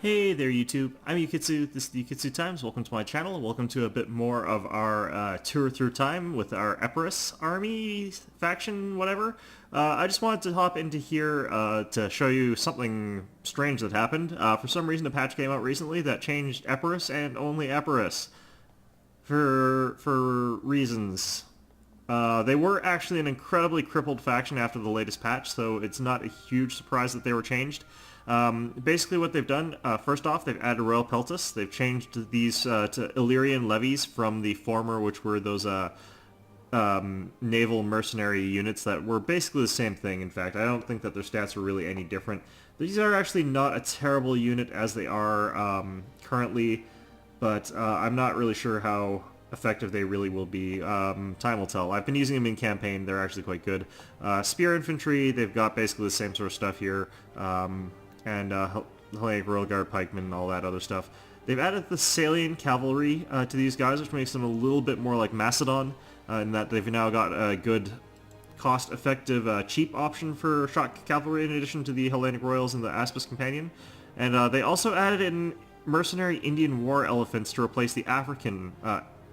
Hey there YouTube, I'm Yukitsu, this is the Yukitsu Times, welcome to my channel, welcome to a bit more of our tour through time with our Epirus army, faction, whatever. I just wanted to hop into here to show you something strange that happened. For some reason a patch came out recently that changed Epirus and only Epirus. For reasons. They were actually an incredibly crippled faction after the latest patch, so it's not a huge surprise that they were changed. Basically what they've done, first off, they've added Royal Peltus. They've changed these to Illyrian levies from the former, which were those naval mercenary units that were basically the same thing. In fact, I don't think that their stats were really any different. These are actually not a terrible unit as they are currently, but I'm not really sure how effective they really will be. Time will tell. I've been using them in campaign. They're actually quite good. Spear Infantry, they've got basically the same sort of stuff here. And Hellenic Royal Guard pikemen and all that other stuff. They've added the Salian cavalry to these guys, which makes them a little bit more like Macedon, in that they've now got a good, cost-effective, cheap option for shock cavalry in addition to the Hellenic Royals and the Aspis Companion. And they also added in mercenary Indian war elephants to replace the African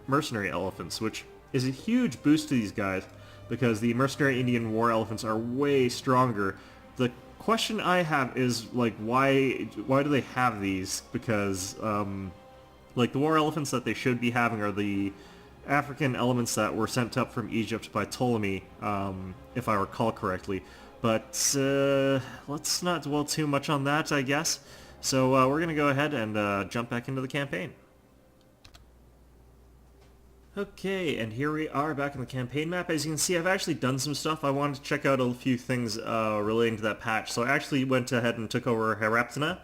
mercenary elephants, which is a huge boost to these guys because the mercenary Indian war elephants are way stronger. The question I have is, like, why do they have these? Because like, the war elephants that they should be having are the African elements that were sent up from Egypt by Ptolemy, if I recall correctly. But let's not dwell too much on that, I guess. So we're gonna go ahead and jump back into the campaign. Okay, and here we are back in the campaign map. As you can see, I've actually done some stuff. I wanted to check out a few things relating to that patch. So I actually went ahead and took over Heraptina,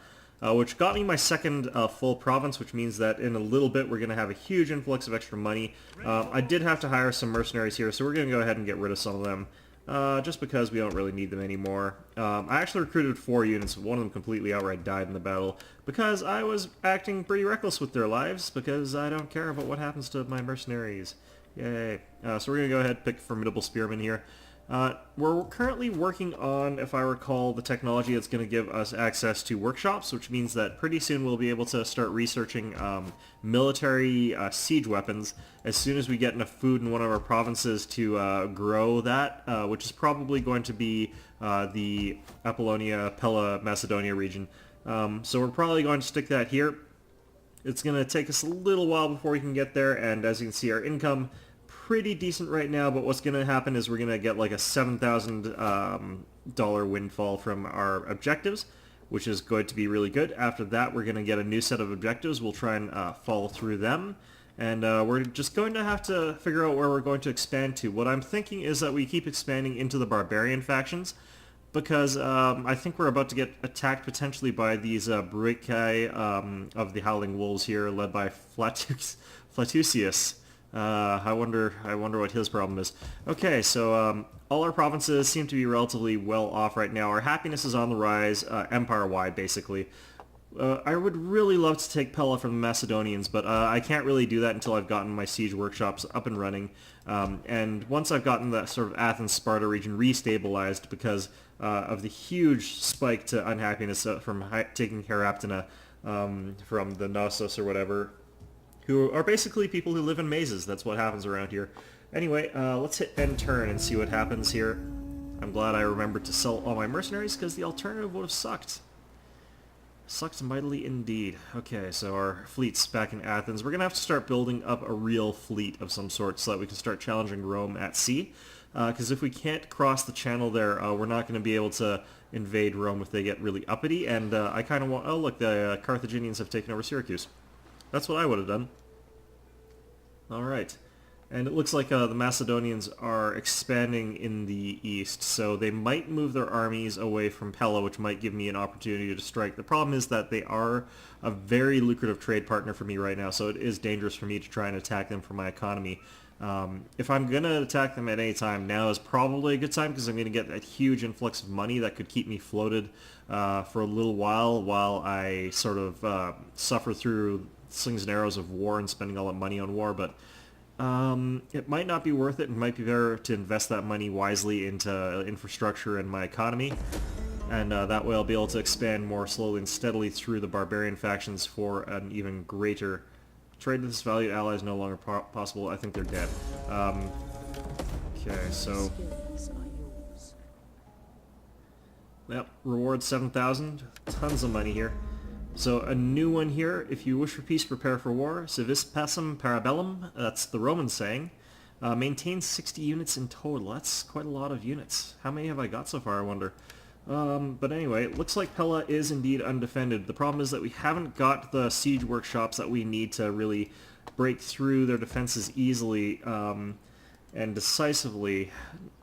which got me my second full province, which means that in a little bit we're going to have a huge influx of extra money. I did have to hire some mercenaries here, so we're going to go ahead and get rid of some of them. Just because we don't really need them anymore. I actually recruited 4 units, one of them completely outright died in the battle, because I was acting pretty reckless with their lives, because I don't care about what happens to my mercenaries. Yay. So we're going to go ahead and pick Formidable Spearmen here. We're currently working on, if I recall, the technology that's going to give us access to workshops, which means that pretty soon we'll be able to start researching military siege weapons as soon as we get enough food in one of our provinces to grow that, which is probably going to be the Apollonia, Pella, Macedonia region. So we're probably going to stick that here. It's going to take us a little while before we can get there, and as you can see, our income pretty decent right now, but what's going to happen is we're going to get like a $7,000 windfall from our objectives, which is going to be really good. After that, we're going to get a new set of objectives. We'll try and follow through them, and we're just going to have to figure out where we're going to expand to. What I'm thinking is that we keep expanding into the barbarian factions, because I think we're about to get attacked potentially by these Bruikai of the Howling Wolves here, led by Flatusius. I wonder what his problem is. Okay, so all our provinces seem to be relatively well off right now. Our happiness is on the rise, empire-wide, basically. I would really love to take Pella from the Macedonians, but I can't really do that until I've gotten my siege workshops up and running. And once I've gotten the sort of Athens-Sparta region restabilized because of the huge spike to unhappiness from taking Heraptina from the Knossos or whatever, who are basically people who live in mazes. That's what happens around here. Anyway, let's hit end turn and see what happens here. I'm glad I remembered to sell all my mercenaries, because the alternative would have sucked. Sucked mightily indeed. Okay, so our fleet's back in Athens. We're going to have to start building up a real fleet of some sort so that we can start challenging Rome at sea. Because if we can't cross the channel there, we're not going to be able to invade Rome if they get really uppity. And I kind of want... Oh, look, the Carthaginians have taken over Syracuse. That's what I would have done. Alright. And it looks like the Macedonians are expanding in the east, so they might move their armies away from Pella, which might give me an opportunity to strike. The problem is that they are a very lucrative trade partner for me right now, so it is dangerous for me to try and attack them for my economy. If I'm going to attack them at any time, now is probably a good time, because I'm going to get a huge influx of money that could keep me floated for a little while I sort of suffer through slings and arrows of war and spending all that money on war. But it might not be worth it. It might be better to invest that money wisely into infrastructure and my economy. and that way I'll be able to expand more slowly and steadily through the barbarian factions for an even greater trade with this valued ally is no longer possible. I think they're dead. Okay, so yep, reward 7,000, tons of money here. So a new one here, if you wish for peace, prepare for war. Civis pacem parabellum, that's the Roman saying. Maintain 60 units in total. That's quite a lot of units. How many have I got so far, I wonder? But anyway, it looks like Pella is indeed undefended. The problem is that we haven't got the siege workshops that we need to really break through their defenses easily and decisively.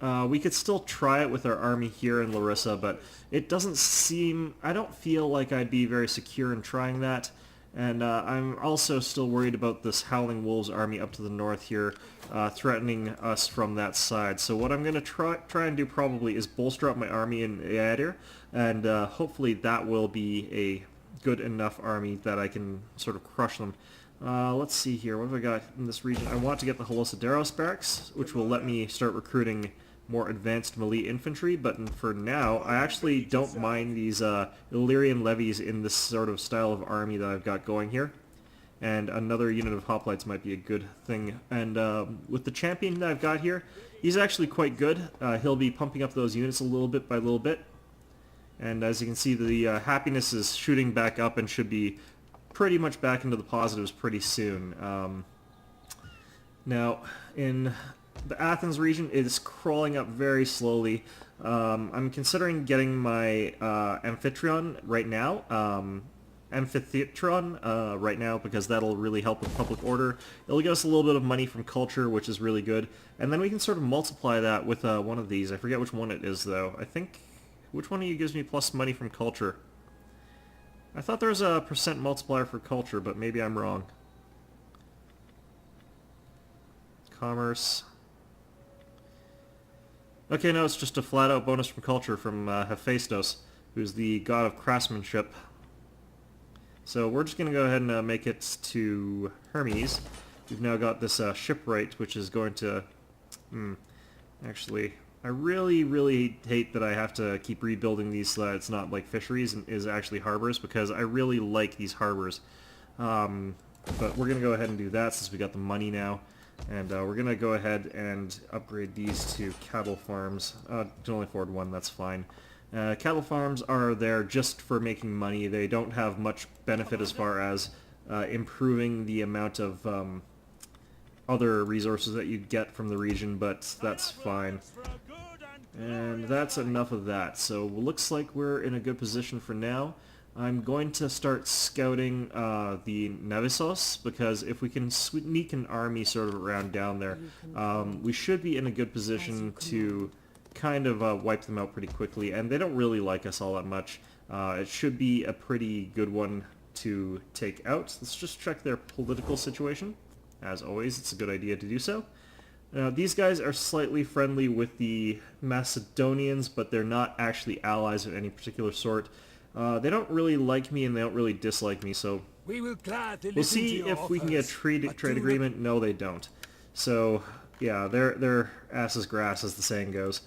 We could still try it with our army here in Larissa, but it doesn't seem... I don't feel like I'd be very secure in trying that. And I'm also still worried about this Howling Wolves army up to the north here, threatening us from that side. So what I'm going to try and do probably is bolster up my army in Eadir, and hopefully that will be a good enough army that I can sort of crush them. Let's see here, what have I got in this region? I want to get the Holosaderos barracks, which will let me start recruiting more advanced melee infantry, but for now, I actually don't mind these Illyrian levies in this sort of style of army that I've got going here. And another unit of hoplites might be a good thing. And with the champion that I've got here, he's actually quite good. He'll be pumping up those units a little bit by little bit. And as you can see, the happiness is shooting back up and should be pretty much back into the positives pretty soon. Now, in the Athens region, it is crawling up very slowly. I'm considering getting my Amphitryon right now. Right now, because that'll really help with public order. It'll give us a little bit of money from culture, which is really good. And then we can sort of multiply that with one of these. I forget which one it is, though. I think... Which one of you gives me plus money from culture? I thought there was a percent multiplier for culture, but maybe I'm wrong. Commerce... Okay, no, it's just a flat-out bonus from culture from Hephaestus, who's the god of craftsmanship. So we're just going to go ahead and make it to Hermes. We've now got this shipwright, which is going to... Actually, I really, really hate that I have to keep rebuilding these so that it's not like fisheries and is actually harbors, because I really like these harbors. But we're going to go ahead and do that since we got the money now. And we're going to go ahead and upgrade these to cattle farms. Can only afford one, that's fine. Cattle farms are there just for making money. They don't have much benefit as far as improving the amount of other resources that you get from the region, but that's fine. And that's enough of that. So it looks like we're in a good position for now. I'm going to start scouting the Navisos, because if we can sneak an army sort of around down there, we should be in a good position to kind of wipe them out pretty quickly, and they don't really like us all that much. It should be a pretty good one to take out. Let's just check their political situation. As always, it's a good idea to do so. Now, these guys are slightly friendly with the Macedonians, but they're not actually allies of any particular sort. They don't really like me and they don't really dislike me, so we'll see if we can get a trade agreement. No, they don't. So, yeah, they're ass is grass, as the saying goes.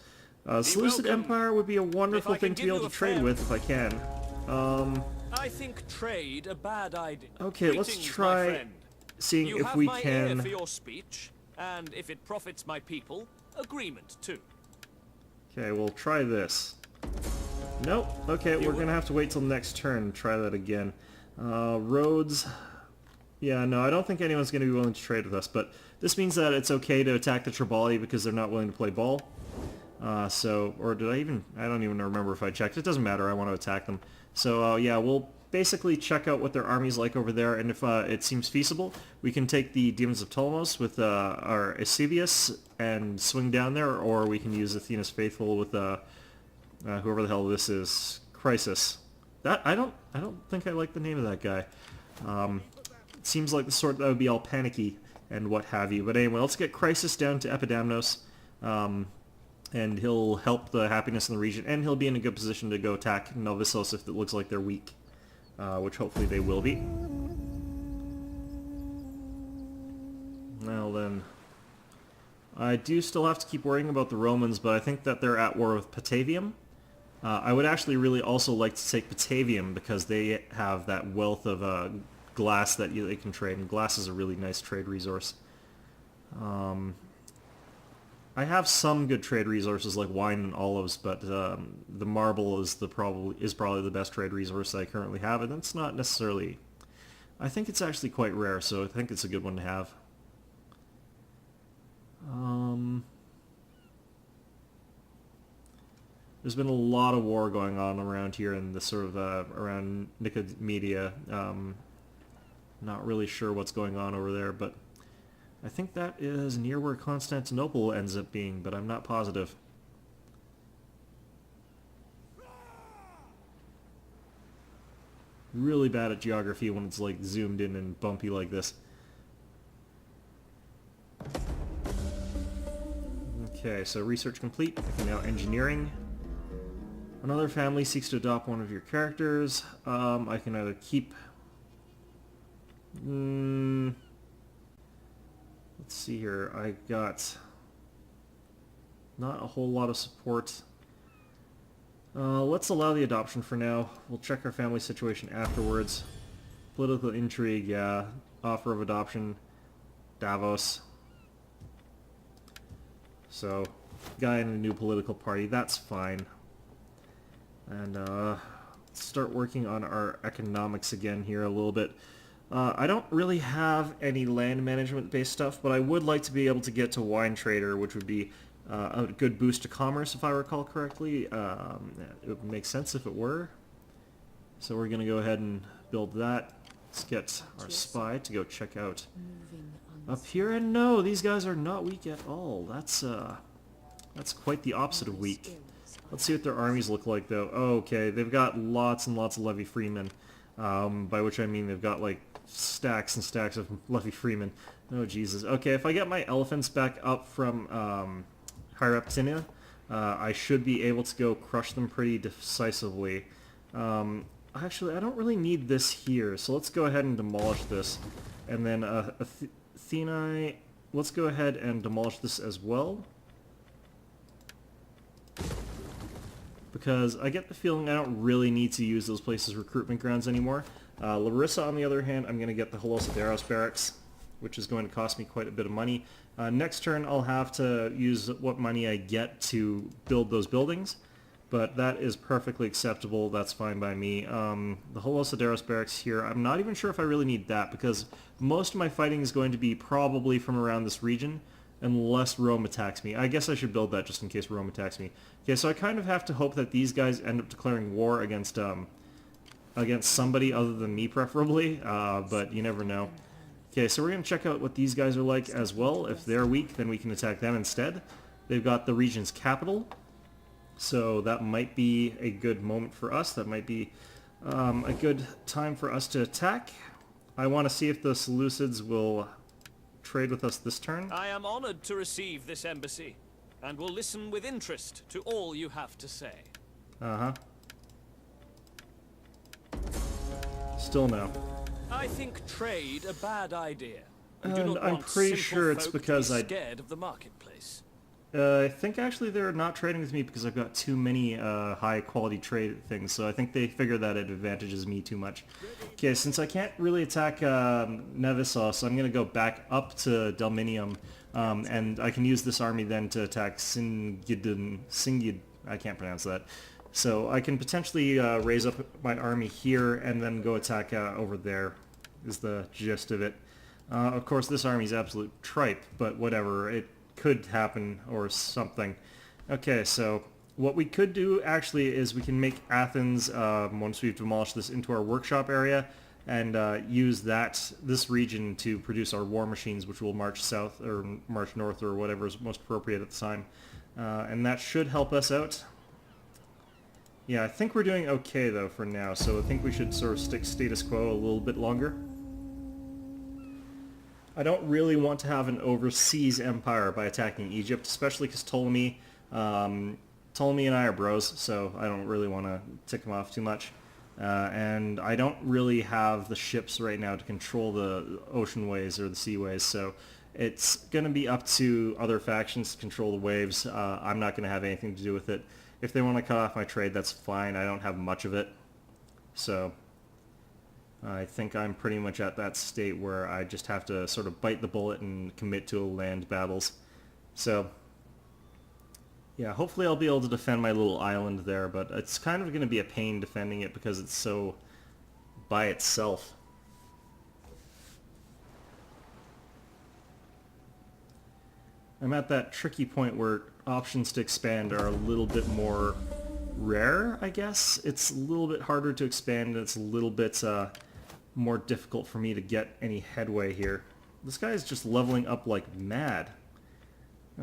Seleucid Empire would be a wonderful thing to be able to trade with if I can. I think trade a bad idea. Okay, let's try seeing if we can... You have my ear for your speech, and if it profits my people, agreement too. Okay, we'll try this. Nope. Okay, we're gonna have to wait till next turn and try that again. Roads. Yeah, no, I don't think anyone's gonna be willing to trade with us, but this means that it's okay to attack the Triballi because they're not willing to play ball. Or did I even... I don't even remember if I checked. It doesn't matter, I want to attack them. So, yeah, we'll basically check out what their army's like over there, and if it seems feasible, we can take the Demons of Ptolemos with our Eusebius and swing down there, or we can use Athena's Faithful with whoever the hell this is, Crisis. That I don't think I like the name of that guy. It seems like the sort that would be all panicky and what have you. But anyway, let's get Crisis down to Epidamnos, and he'll help the happiness in the region, and he'll be in a good position to go attack Novisos if it looks like they're weak, which hopefully they will be. Well then, I do still have to keep worrying about the Romans, but I think that they're at war with Patavium. I would actually really also like to take Batavium because they have that wealth of glass that they can trade, and glass is a really nice trade resource. I have some good trade resources like wine and olives, but the marble is probably the best trade resource I currently have, and it's not necessarily. I think it's actually quite rare, so I think it's a good one to have. There's been a lot of war going on around here in the sort of around Nicomedia. Not really sure what's going on over there, but I think that is near where Constantinople ends up being, but I'm not positive. Really bad at geography when it's like zoomed in and bumpy like this. Okay, so research complete. Okay, now engineering. Another family seeks to adopt one of your characters. I can either keep... let's see here. I got not a whole lot of support. Let's allow the adoption for now. We'll check our family situation afterwards. Political intrigue, yeah. Offer of adoption. Davos. So, guy in a new political party, that's fine. And start working on our economics again here a little bit. I don't really have any land management based stuff, but I would like to be able to get to wine trader, which would be a good boost to commerce if I recall correctly. It would make sense if it were. So we're going to go ahead and build that. Let's get our spy to go check out up here. And no, these guys are not weak at all. That's quite the opposite of weak. Let's see what their armies look like, though. Oh, okay, they've got lots and lots of levy freemen, by which I mean they've got, like, stacks and stacks of levy freemen. Oh, Jesus. Okay, if I get my elephants back up from Hyraptinia, I should be able to go crush them pretty decisively. Actually, I don't really need this here, so let's go ahead and demolish this. And then Athena, let's go ahead and demolish this as well. Because I get the feeling I don't really need to use those places as recruitment grounds anymore. Larissa, on the other hand, I'm going to get the Holosaderos barracks, which is going to cost me quite a bit of money. Next turn, I'll have to use what money I get to build those buildings, but that is perfectly acceptable. That's fine by me. The Holosaderos barracks here, I'm not even sure if I really need that, because most of my fighting is going to be probably from around this region, unless Rome attacks me. I guess I should build that just in case Rome attacks me. Okay, so I kind of have to hope that these guys end up declaring war against somebody other than me, preferably, but you never know. Okay, so we're going to check out what these guys are like as well. If they're weak, then we can attack them instead. They've got the region's capital, so that might be a good moment for us. That might be a good time for us to attack. I want to see if the Seleucids will trade with us this turn. I am honored to receive this embassy, and will listen with interest to all you have to say. Uh-huh. Still no. I think trade a bad idea. We do And not I'm want pretty simple sure it's folk to because be scared of the marketplace. I think actually they're not trading with me because I've got too many high-quality trade things, so I think they figure that it advantages me too much. Okay, since I can't really attack Nevisos, I'm going to go back up to Delminium, and I can use this army then to attack Singid, I can't pronounce that. So I can potentially raise up my army here and then go attack over there, is the gist of it. Of course, this army is absolute tripe, but whatever, it could happen or something. Okay, so what we could do actually is we can make Athens, once we've demolished this, into our workshop area, and use this region to produce our war machines, which will march south or march north or whatever is most appropriate at the time. And that should help us out. Yeah, I think we're doing okay though for now, so I think we should sort of stick status quo a little bit longer. I don't really want to have an overseas empire by attacking Egypt, especially because Ptolemy and I are bros, so I don't really want to tick him off too much. And I don't really have the ships right now to control the ocean ways or the seaways, so It's going to be up to other factions to control the waves. I'm not going to have anything to do with it. If they want to cut off my trade, that's fine. I don't have much of it. So I think I'm pretty much at that state where I just have to sort of bite the bullet and commit to land battles. So yeah, hopefully I'll be able to defend my little island there, but it's kind of going to be a pain defending it because it's so by itself. I'm at that tricky point where options to expand are a little bit more rare, I guess. It's a little bit harder to expand, and it's a little bit more difficult for me to get any headway here. This guy is just leveling up like mad.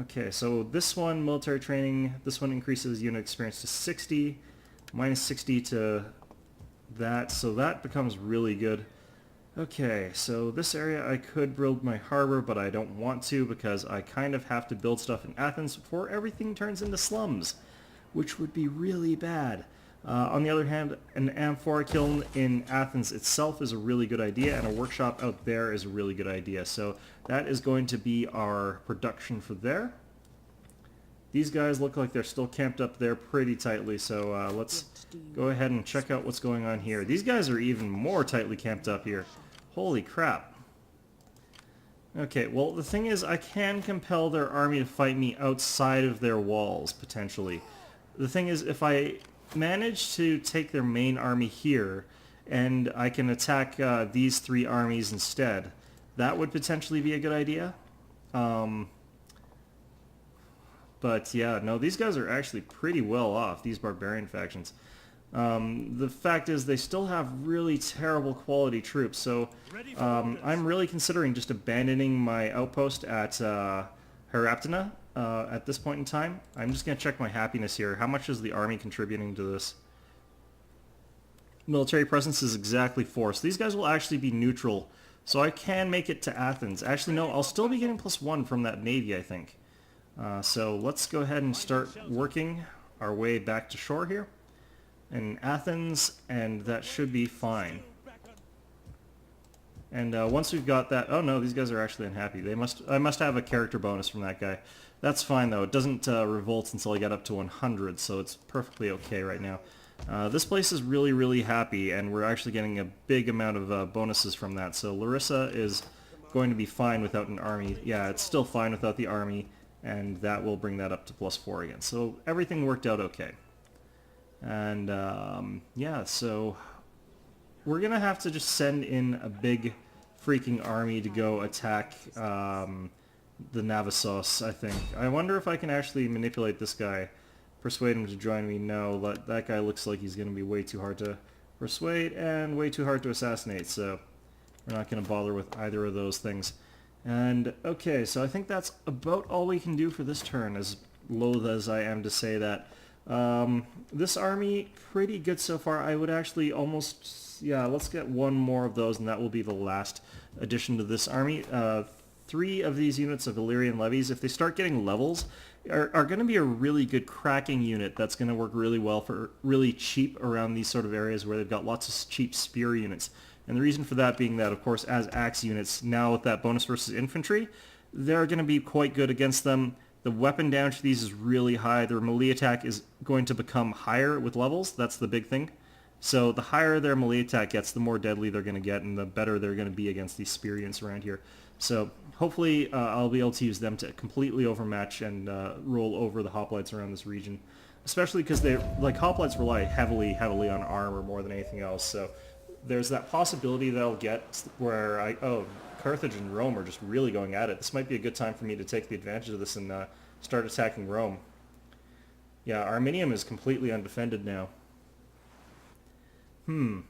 Okay, so this one, military training, this one increases unit experience to 60, minus 60 to that, so that becomes really good. Okay, so this area I could build my harbor, but I don't want to because I kind of have to build stuff in Athens before everything turns into slums, which would be really bad. On the other hand, an amphora kiln in Athens itself is a really good idea, and a workshop out there is a really good idea. So that is going to be our production for there. These guys look like they're still camped up there pretty tightly, so let's go ahead and check out what's going on here. These guys are even more tightly camped up here. Holy crap. Okay, well the thing is I can compel their army to fight me outside of their walls, potentially. The thing is, if I manage to take their main army here, and I can attack these three armies instead, that would potentially be a good idea. But yeah, no, these guys are actually pretty well off, these barbarian factions. The fact is they still have really terrible quality troops, so I'm really considering just abandoning my outpost at Heraptina at this point in time. I'm just going to check my happiness here. How much is the army contributing to this? Military presence is exactly 4, so these guys will actually be neutral, so I can make it to Athens. Actually, no, I'll still be getting +1 from that navy, I think. So let's go ahead and start working our way back to shore here in Athens, and that should be fine. And once we've got that, oh no, these guys are actually unhappy. I must have a character bonus from that guy. That's fine though. It doesn't revolt until I get up to 100, so it's perfectly okay right now. This place is really, really happy, and we're actually getting a big amount of bonuses from that. So Larissa is going to be fine without an army. Yeah, it's still fine without the army, and that will bring that up to +4 again. So everything worked out okay. And yeah, so we're going to have to just send in a big freaking army to go attack the Navassos, I think. I wonder if I can actually manipulate this guy, persuade him to join me. No, that guy looks like he's going to be way too hard to persuade and way too hard to assassinate, so we're not going to bother with either of those things. And okay, so I think that's about all we can do for this turn, as loath as I am to say that. This army, pretty good so far. I would actually almost, yeah, let's get one more of those, and that will be the last addition to this army. 3 of these units of Illyrian levies, if they start getting levels, are going to be a really good cracking unit that's going to work really well for really cheap around these sort of areas where they've got lots of cheap spear units. And the reason for that being that, of course, as axe units, now with that bonus versus infantry, they're going to be quite good against them. The weapon damage to these is really high. Their melee attack is going to become higher with levels. That's the big thing. So the higher their melee attack gets, the more deadly they're going to get, and the better they're going to be against these spear units around here. So hopefully I'll be able to use them to completely overmatch and roll over the hoplites around this region. Especially because hoplites rely heavily on armor more than anything else. So there's that possibility that I'll get where Carthage and Rome are just really going at it. This might be a good time for me to take the advantage of this and start attacking Rome. Yeah, Arminium is completely undefended now. The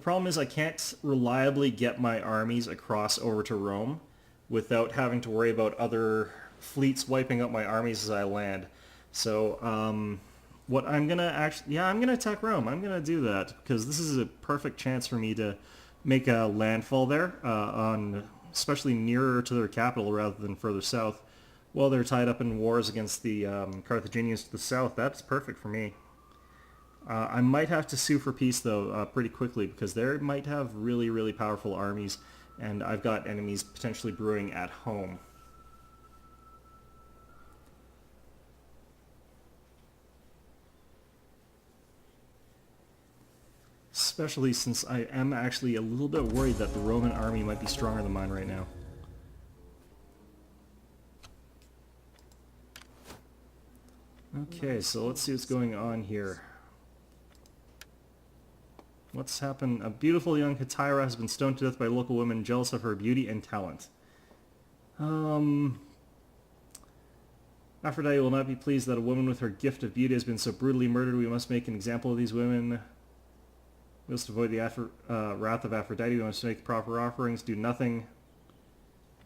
problem is I can't reliably get my armies across over to Rome without having to worry about other fleets wiping out my armies as I land. So, what I'm going to actually... Yeah, I'm going to attack Rome. I'm going to do that because this is a perfect chance for me to make a landfall there, especially nearer to their capital rather than further south. While they're tied up in wars against the Carthaginians to the south, that's perfect for me. I might have to sue for peace, though, pretty quickly, because they might have really, really powerful armies, and I've got enemies potentially brewing at home. Especially since I am actually a little bit worried that the Roman army might be stronger than mine right now. Okay, so let's see what's going on here. What's happened? A beautiful young Hetaira has been stoned to death by local women jealous of her beauty and talent. Aphrodite will not be pleased that a woman with her gift of beauty has been so brutally murdered. We must make an example of these women. We must avoid the wrath of Aphrodite. We must make proper offerings, do nothing.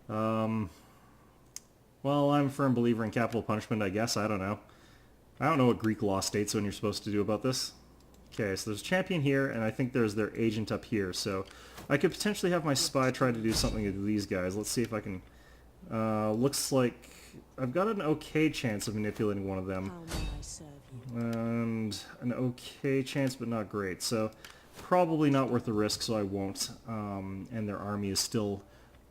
Well, I'm a firm believer in capital punishment, I guess. I don't know. I don't know what Greek law states when you're supposed to do about this. Okay, so there's a champion here, and I think there's their agent up here. So I could potentially have my spy try to do something to these guys. Let's see if I can... looks like I've got an okay chance of manipulating one of them. And an okay chance, but not great. So probably not worth the risk, so I won't. And their army is still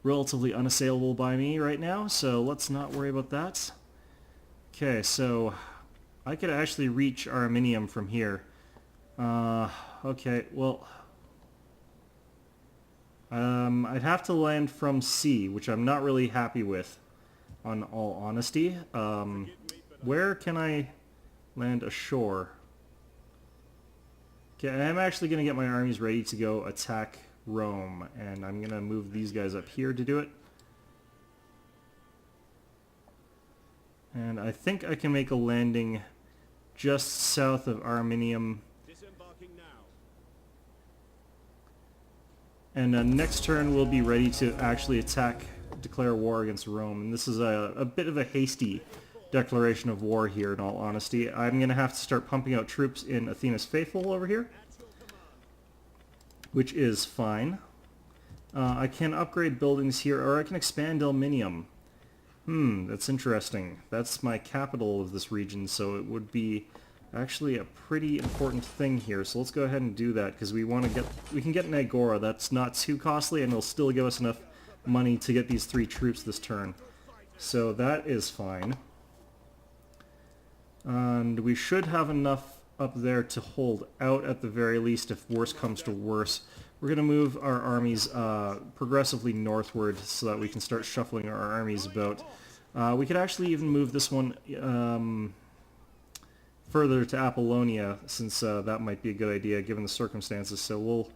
relatively unassailable by me right now, so let's not worry about that. Okay, so I could actually reach Arminium from here. Okay, well... I'd have to land from sea, which I'm not really happy with, on all honesty. Where can I land ashore? Okay, I'm actually going to get my armies ready to go attack Rome, and I'm going to move these guys up here to do it. And I think I can make a landing just south of Arminium. And next turn we'll be ready to actually declare war against Rome. And this is a bit of a hasty declaration of war here, in all honesty. I'm going to have to start pumping out troops in Athena's Faithful over here, which is fine. I can upgrade buildings here, or I can expand Elminium. That's interesting. That's my capital of this region, so it would be actually a pretty important thing here. So let's go ahead and do that, because we can get an Agora. That's not too costly, and it'll still give us enough money to get these 3 troops this turn. So that is fine. And we should have enough up there to hold out at the very least if worse comes to worse. We're going to move our armies progressively northward so that we can start shuffling our armies about. We could actually even move this one further to Apollonia, since that might be a good idea given the circumstances. So we'll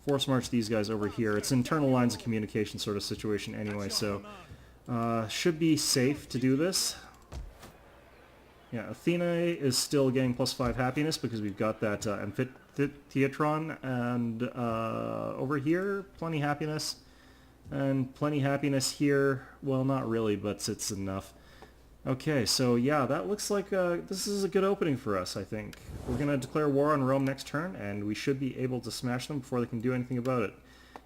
force march these guys over here. It's internal lines of communication sort of situation anyway, so should be safe to do this. Yeah, Athena is still getting +5 happiness because we've got that Amphitheatron, and over here, plenty happiness. And plenty happiness here. Well, not really, but it's enough. Okay, so yeah, that looks like this is a good opening for us, I think. We're going to declare war on Rome next turn, and we should be able to smash them before they can do anything about it.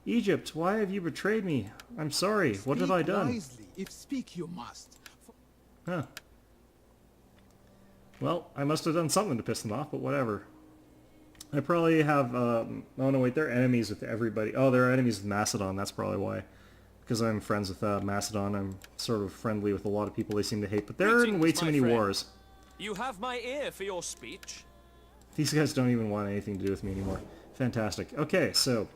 Egypt, why have you betrayed me? I'm sorry. What have I done? Wisely, if speak you must. Huh. Well, I must have done something to piss them off, but whatever. I probably have... oh no, wait, they're enemies with everybody. Oh, they're enemies with Macedon, that's probably why. Because I'm friends with Macedon, I'm sort of friendly with a lot of people they seem to hate, but they're in way too many wars. You have my ear for your speech. These guys don't even want anything to do with me anymore. Fantastic. Okay, so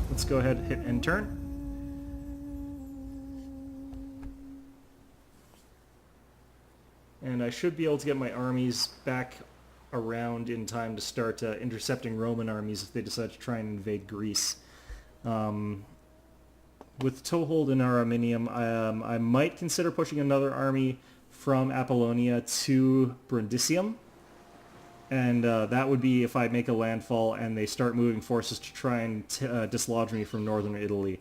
let's go ahead and hit end turn. And I should be able to get my armies back around in time to start intercepting Roman armies if they decide to try and invade Greece. With toehold in Arminium, I might consider pushing another army from Apollonia to Brundisium. And that would be if I make a landfall and they start moving forces to try and dislodge me from northern Italy.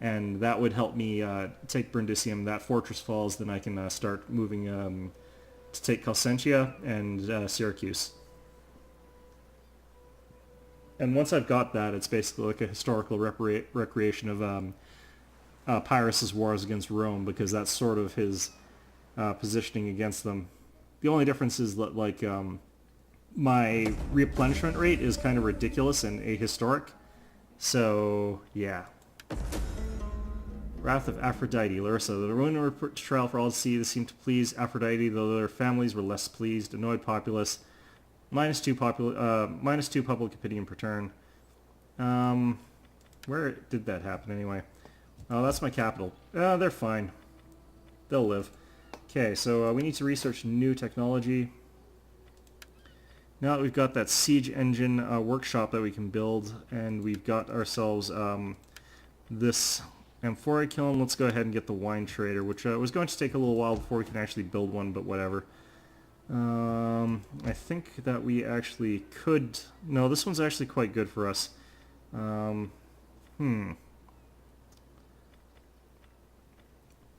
And that would help me take Brundisium. That fortress falls, then I can start moving to take Chalcentia and Syracuse. And once I've got that, it's basically like a historical recreation of Pyrrhus's wars against Rome, because that's sort of his positioning against them. The only difference is that, like, my replenishment rate is kind of ridiculous and ahistoric. So, yeah. Wrath of Aphrodite, Larissa. The ruin were put to trial for all to see. This seemed to please Aphrodite, though their families were less pleased. Annoyed populace. -2 public opinion per turn. Where did that happen anyway? Oh, that's my capital. They're fine. They'll live. Okay, so we need to research new technology. Now that we've got that siege engine workshop that we can build, and we've got ourselves this amphora kiln, let's go ahead and get the wine trader, which was going to take a little while before we can actually build one, but whatever. I think that we actually could... No, this one's actually quite good for us.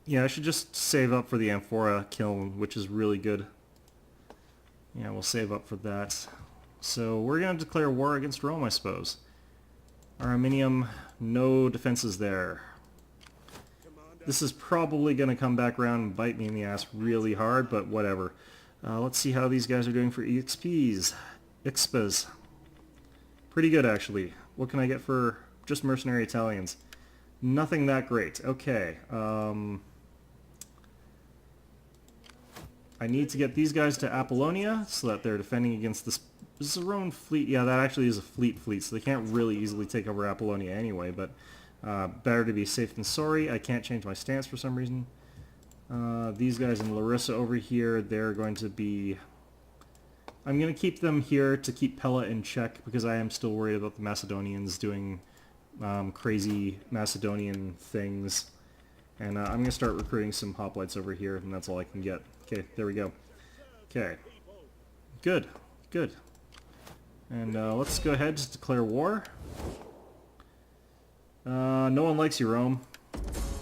Yeah, I should just save up for the amphora kiln, which is really good. Yeah, we'll save up for that. So we're going to declare war against Rome, I suppose. Arminium, no defenses there. This is probably going to come back around and bite me in the ass really hard, but whatever. Let's see how these guys are doing for EXPs. IXPAs. Pretty good, actually. What can I get for just mercenary Italians? Nothing that great. Okay. I need to get these guys to Apollonia so that they're defending against this. This is a Roman fleet. Yeah, that actually is a fleet, so they can't really easily take over Apollonia anyway, but better to be safe than sorry. I can't change my stance for some reason. These guys in Larissa over here, they're going to be... I'm going to keep them here to keep Pella in check because I am still worried about the Macedonians doing crazy Macedonian things. And I'm going to start recruiting some hoplites over here, and that's all I can get. Okay, there we go. Okay. Good. Good. And let's go ahead and declare war. No one likes you, Rome.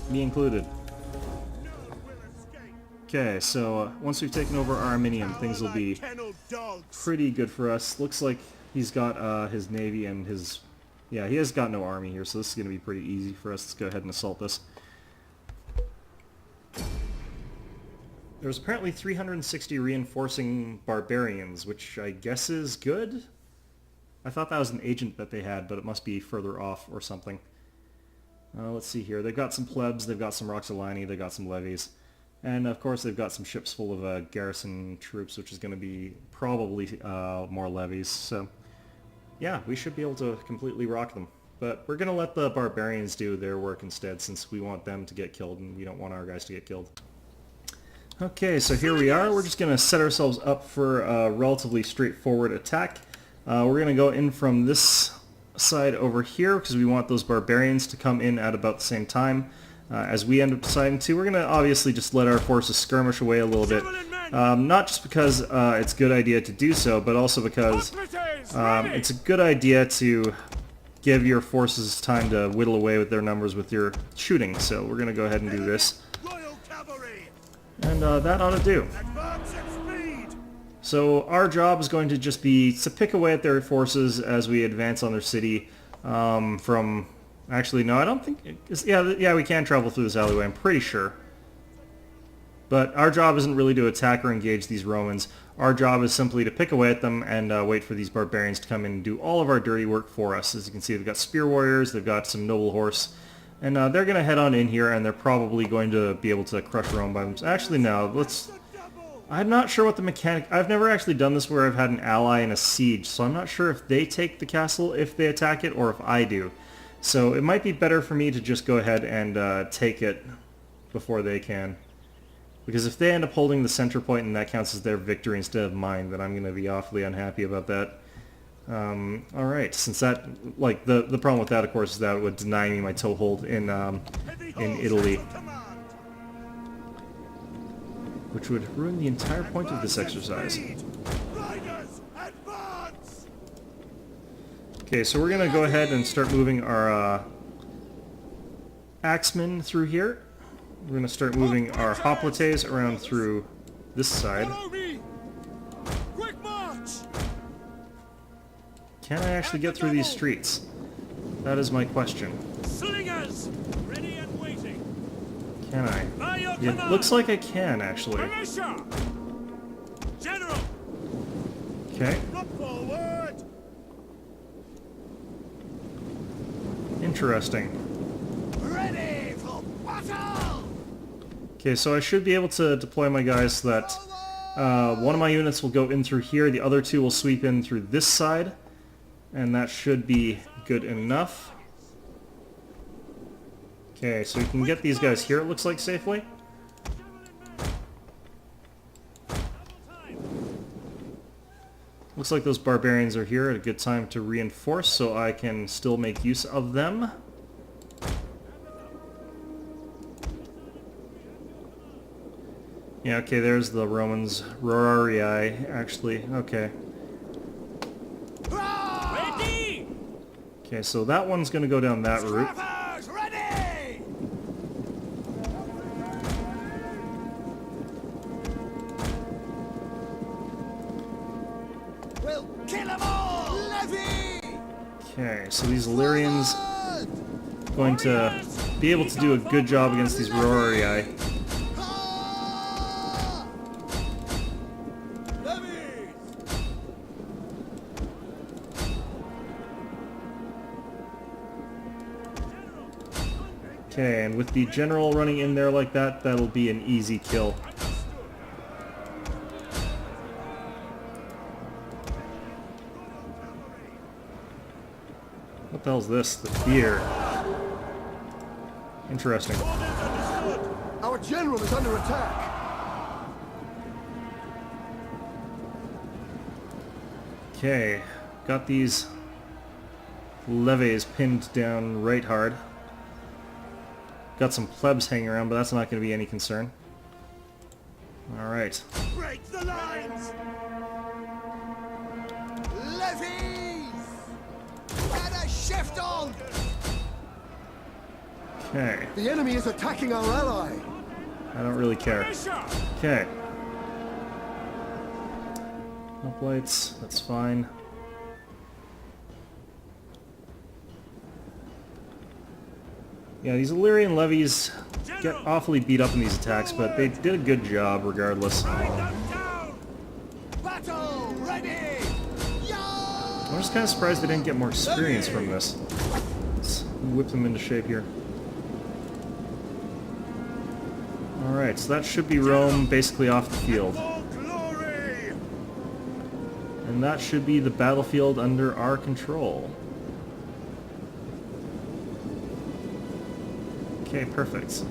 Me included. Okay, so once we've taken over Arminium, things will be pretty good for us. Looks like he's got his navy and his... Yeah, he has got no army here, so this is going to be pretty easy for us. Let's go ahead and assault this. There's apparently 360 reinforcing barbarians, which I guess is good? I thought that was an agent that they had, but it must be further off or something. Let's see here. They've got some plebs, they've got some Roxolani, they've got some levies. And of course they've got some ships full of garrison troops, which is going to be probably more levies. So yeah, we should be able to completely rock them. But we're going to let the barbarians do their work instead, since we want them to get killed and we don't want our guys to get killed. Okay, so here we are. We're just going to set ourselves up for a relatively straightforward attack. We're going to go in from this side over here because we want those barbarians to come in at about the same time as we end up deciding to. We're going to obviously just let our forces skirmish away a little bit. Not just because it's a good idea to do so, but also because it's a good idea to give your forces time to whittle away with their numbers with your shooting. So we're going to go ahead and do this. And that ought to do. So our job is going to just be to pick away at their forces as we advance on their city from... Actually, no, I don't think... Yeah, we can travel through this alleyway, I'm pretty sure. But our job isn't really to attack or engage these Romans. Our job is simply to pick away at them and wait for these barbarians to come in and do all of our dirty work for us. As you can see, they've got spear warriors, they've got some noble horse. And they're going to head on in here, and they're probably going to be able to crush Rome by themselves. Actually, no, let's... I'm not sure what the mechanic... I've never actually done this where I've had an ally in a siege, so I'm not sure if they take the castle if they attack it, or if I do. So it might be better for me to just go ahead and take it before they can. Because if they end up holding the center point and that counts as their victory instead of mine, then I'm going to be awfully unhappy about that. Alright, since that, like, the problem with that, of course, is that it would deny me my toehold in Italy. Which would ruin the entire point of this exercise. Okay, so we're going to go ahead and start moving our axemen through here. We're going to start moving our hoplites around through this side. Can I actually get through these streets? That is my question. Slingers, ready and waiting. Can I? It looks like I can, actually. General. Okay. Forward. Interesting. Ready for battle! Okay, so I should be able to deploy my guys so that one of my units will go in through here, the other two will sweep in through this side, and that should be good enough. Okay, so we can get these guys here, it looks like, safely. Looks like those barbarians are here at a good time to reinforce, so I can still make use of them. Yeah, okay, there's the Romans. Rorarii, actually. Okay. Ready! Okay, so that one's gonna go down that route. Ready! We'll kill them all! Levy! Okay, so these Illyrians going to be able to do a good job against these Rorarii. Okay, and with the general running in there like that, that'll be an easy kill. What the hell's this? The beer. Interesting. Our general is under attack! Okay, got these levies pinned down right hard. Got some plebs hanging around, but that's not going to be any concern. Alright. Break the lines! Levies! Get a shift on! Okay, The enemy is attacking our ally! I don't really care. Okay. Hoplites, that's fine. Yeah, these Illyrian levies get awfully beat up in these attacks, but they did a good job regardless. Battle ready! I'm just kind of surprised they didn't get more experience from this. Let's whip them into shape here. Alright, so that should be Rome basically off the field. And that should be the battlefield under our control. Okay, perfect.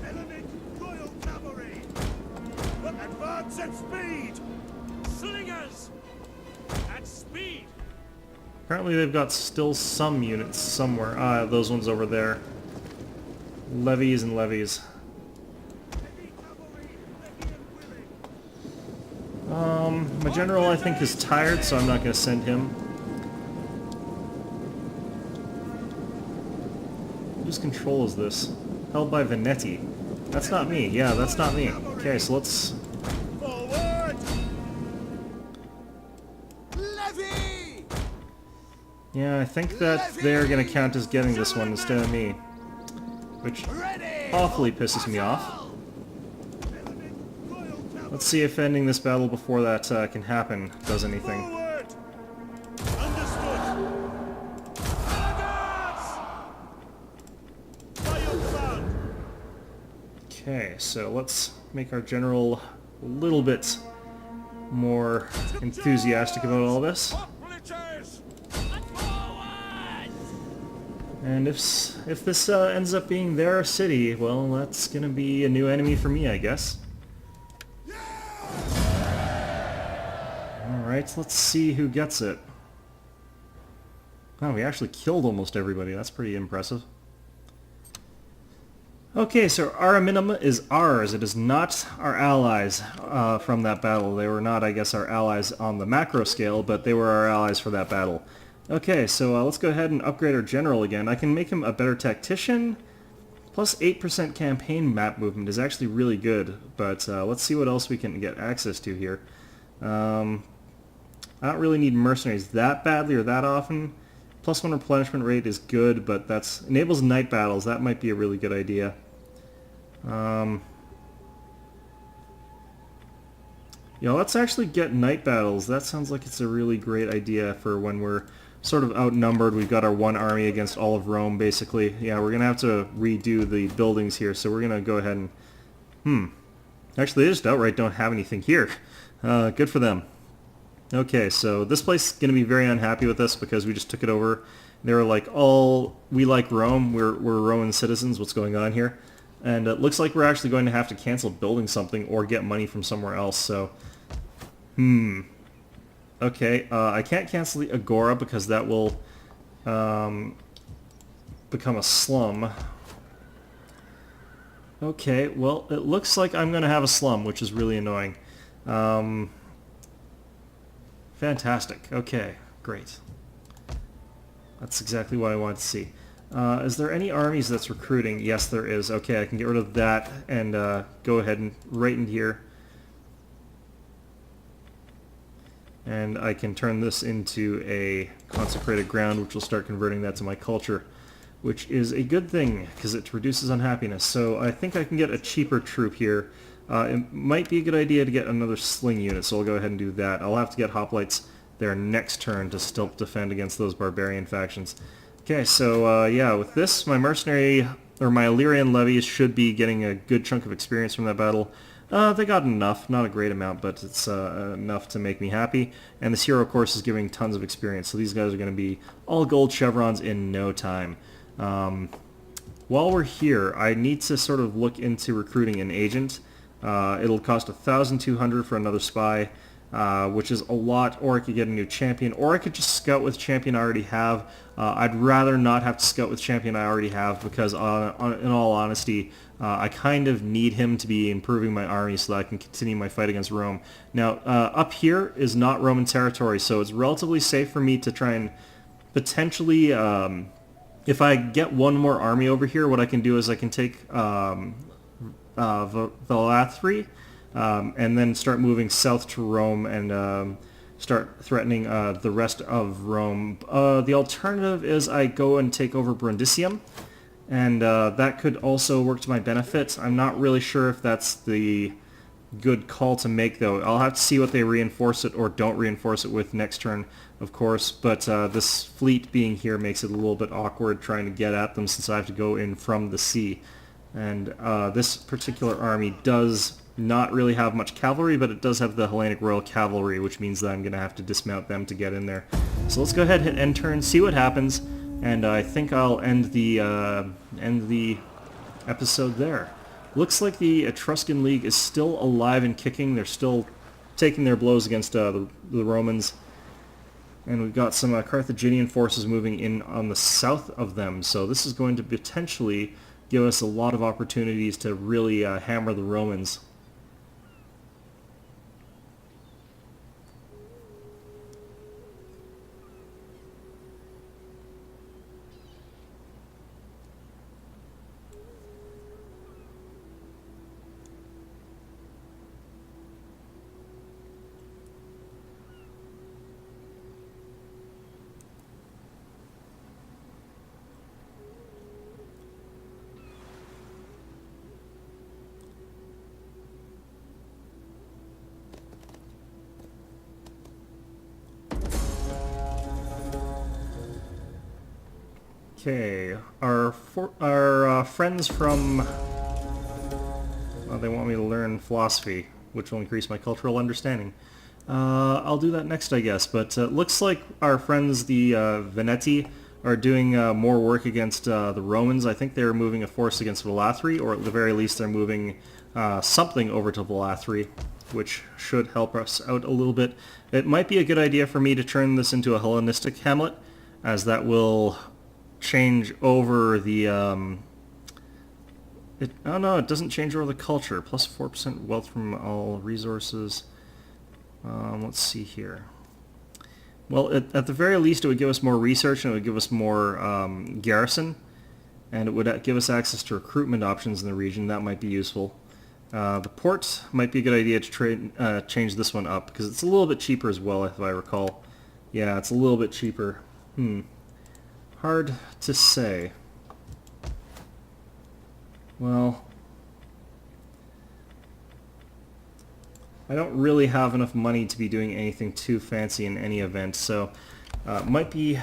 Enemy Royal Cavalry! Advance at speed! Slingers! At speed! Apparently they've got still some units somewhere. Ah, those ones over there. Levies and levies. My general I think is tired, so I'm not going to send him. Whose control is this? Held by Venetti. That's not me. Yeah, that's not me. Okay, so let's... Forward! Levy! Yeah, I think that they're going to count as getting this one instead of me. Which awfully pisses me off. Let's see if ending this battle before that can happen does anything. Forward! Understood! Okay, so let's make our general a little bit more enthusiastic about all this. And if this ends up being their city, well, that's gonna be a new enemy for me, I guess. Alright, let's see who gets it. Oh, we actually killed almost everybody. That's pretty impressive. Okay, so Ariminum is ours. It is not our allies from that battle. They were not, I guess, our allies on the macro scale, but they were our allies for that battle. Okay, so let's go ahead and upgrade our general again. I can make him a better tactician. Plus 8% campaign map movement is actually really good, but let's see what else we can get access to here. I don't really need mercenaries that badly or that often. +1 replenishment rate is good, but that's enables night battles. That might be a really good idea. Yeah, let's actually get night battles. That sounds like it's a really great idea for when we're sort of outnumbered. We've got our one army against all of Rome, basically. Yeah, we're going to have to redo the buildings here, so we're going to go ahead and... Actually, they just outright don't have anything here. Good for them. Okay, so this place is going to be very unhappy with us because we just took it over. They were like, we like Rome, we're Roman citizens, what's going on here? And it looks like we're actually going to have to cancel building something or get money from somewhere else, so... Okay, I can't cancel the Agora because that will become a slum. Okay, well, it looks like I'm going to have a slum, which is really annoying. Fantastic. Okay, great. That's exactly what I wanted to see. Is there any armies that's recruiting? Yes, there is. Okay, I can get rid of that and go ahead and right in here. And I can turn this into a consecrated ground, which will start converting that to my culture, which is a good thing because it reduces unhappiness. So I think I can get a cheaper troop here. It might be a good idea to get another sling unit, so I'll go ahead and do that. I'll have to get hoplites there next turn to still defend against those barbarian factions. Okay, so yeah, with this, my mercenary, or my Illyrian levies should be getting a good chunk of experience from that battle. They got enough, not a great amount, but it's enough to make me happy. And this hero course is giving tons of experience, so these guys are going to be all gold chevrons in no time. While we're here, I need to sort of look into recruiting an agent. It'll cost 1,200 for another spy, which is a lot, or I could get a new champion, or I could just scout with champion I already have. I'd rather not have to scout with champion I already have because, in all honesty, I kind of need him to be improving my army so that I can continue my fight against Rome. Now, up here is not Roman territory, so it's relatively safe for me to try and potentially, if I get one more army over here, what I can do is I can take Valathri, and then start moving south to Rome and start threatening the rest of Rome. The alternative is I go and take over Brundisium, and that could also work to my benefit. I'm not really sure if that's the good call to make, though. I'll have to see what they reinforce it or don't reinforce it with next turn, of course, but this fleet being here makes it a little bit awkward trying to get at them since I have to go in from the sea. And this particular army does not really have much cavalry, but it does have the Hellenic Royal Cavalry, which means that I'm going to have to dismount them to get in there. So let's go ahead and hit end turn, see what happens, and I think I'll end the episode there. Looks like the Etruscan League is still alive and kicking. They're still taking their blows against the Romans. And we've got some Carthaginian forces moving in on the south of them. So this is going to potentially give us a lot of opportunities to really hammer the Romans. Okay, our friends from... they want me to learn philosophy, which will increase my cultural understanding. I'll do that next, I guess, but it looks like our friends, the Veneti, are doing more work against the Romans. I think they're moving a force against Valathri, or at the very least they're moving something over to Valathri, which should help us out a little bit. It might be a good idea for me to turn this into a Hellenistic hamlet, as that will change over the oh no, it doesn't change over the culture. Plus 4% wealth from all resources. Let's see here. Well, at the very least, it would give us more research and it would give us more garrison, and it would give us access to recruitment options in the region. That might be useful. The port might be a good idea to change this one up because it's a little bit cheaper as well, if I recall. Yeah, it's a little bit cheaper. Hard to say. Well, I don't really have enough money to be doing anything too fancy in any event, so Might be...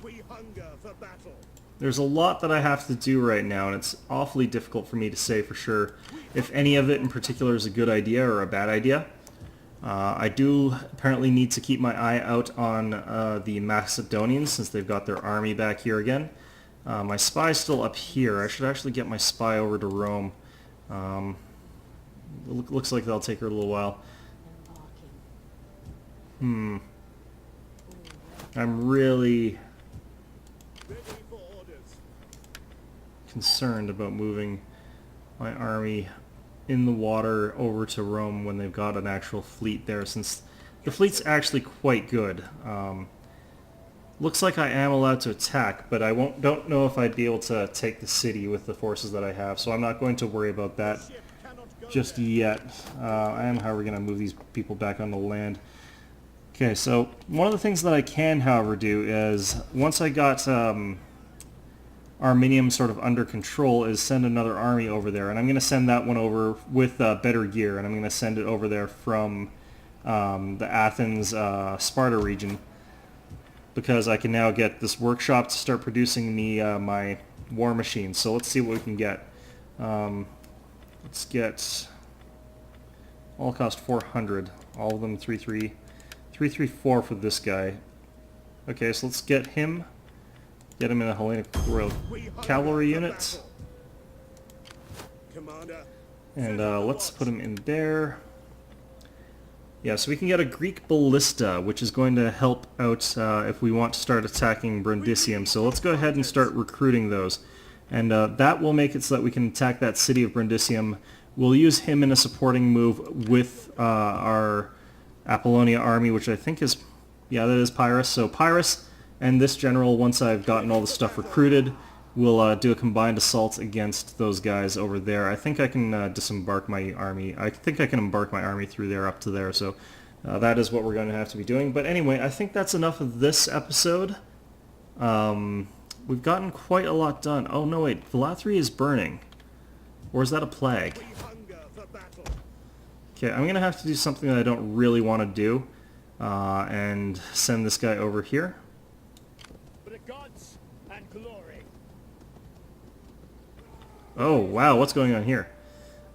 We hunger for battle. There's a lot that I have to do right now, and it's awfully difficult for me to say for sure if any of it in particular is a good idea or a bad idea. I do apparently need to keep my eye out on the Macedonians since they've got their army back here again. My spy's still up here. I should actually get my spy over to Rome. Looks like that'll take her a little while. I'm really Ready for orders. concerned about moving my army in the water over to Rome when they've got an actual fleet there, since the fleet's actually quite good. Looks like I am allowed to attack, but I don't know if I'd be able to take the city with the forces that I have, so I'm not going to worry about that Ship cannot go just there. yet. I am, however, going to move these people back on the land. Okay, so one of the things that I can, however, do is, once I got Arminium sort of under control, is send another army over there. And I'm going to send that one over with better gear, and I'm going to send it over there from the Athens, Sparta region, because I can now get this workshop to start producing me my war machines. So let's see what we can get. Let's get all cost 400, all of them 334 for this guy. Okay, so let's get him in a Hellenic Royal We hunger Cavalry for unit, battle. Commander. and let's put him in there. Yeah, so we can get a Greek ballista, which is going to help out if we want to start attacking Brundisium. So let's go ahead and start recruiting those. And that will make it so that we can attack that city of Brundisium. We'll use him in a supporting move with our Apollonia army, which I think is, yeah, that is Pyrrhus. So Pyrrhus and this general, once I've gotten all the stuff recruited, we'll do a combined assault against those guys over there. I think I can disembark my army. I think I can embark my army through there up to there. So that is what we're going to have to be doing. But anyway, I think that's enough of this episode. We've gotten quite a lot done. Oh, no, wait. Velathri is burning. Or is that a plague? We hunger for battle. Okay, I'm going to have to do something that I don't really want to do. And send this guy over here. For the gods and glory. Oh, wow, what's going on here?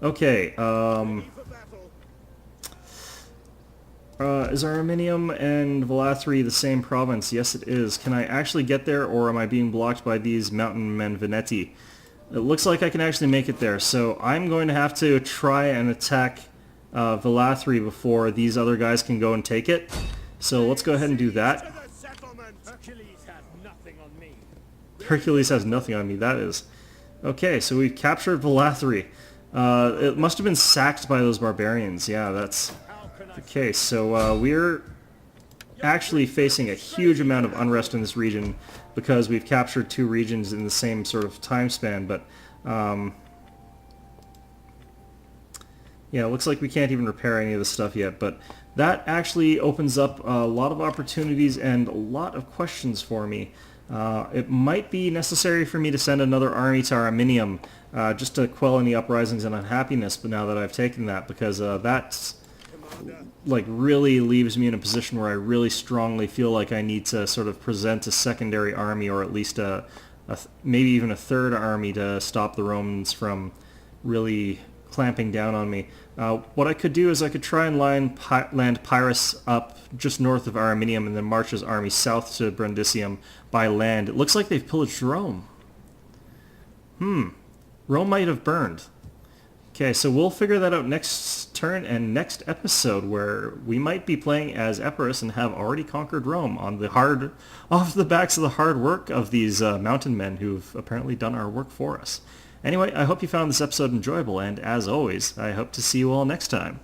Okay, Ready for battle. is Arminium and Velathri the same province? Yes, it is. Can I actually get there, or am I being blocked by these mountain men Veneti? It looks like I can actually make it there, so I'm going to have to try and attack Velathri before these other guys can go and take it. So let's go ahead and do that. To the settlement. Hercules has nothing on me. Hercules has nothing on me, that is. Okay, so we've captured Velathri. It must have been sacked by those barbarians. Yeah, that's How can I the case. So we're actually facing a huge amount of unrest in this region because we've captured two regions in the same sort of time span, but yeah, it looks like we can't even repair any of this stuff yet, but that actually opens up a lot of opportunities and a lot of questions for me. It might be necessary for me to send another army to Arminium just to quell any uprisings and unhappiness, but now that I've taken that, because that's Commander. like really leaves me in a position where I really strongly feel like I need to sort of present a secondary army, or at least maybe even a third army to stop the Romans from really clamping down on me. What I could do is I could try and land Pyrrhus up just north of Arminium and then march his army south to Brundisium by land. It looks like they've pillaged Rome. Rome might have burned. Okay, so we'll figure that out next turn and next episode, where we might be playing as Epirus and have already conquered Rome off the backs of the hard work of these mountain men who've apparently done our work for us. Anyway, I hope you found this episode enjoyable, and as always, I hope to see you all next time.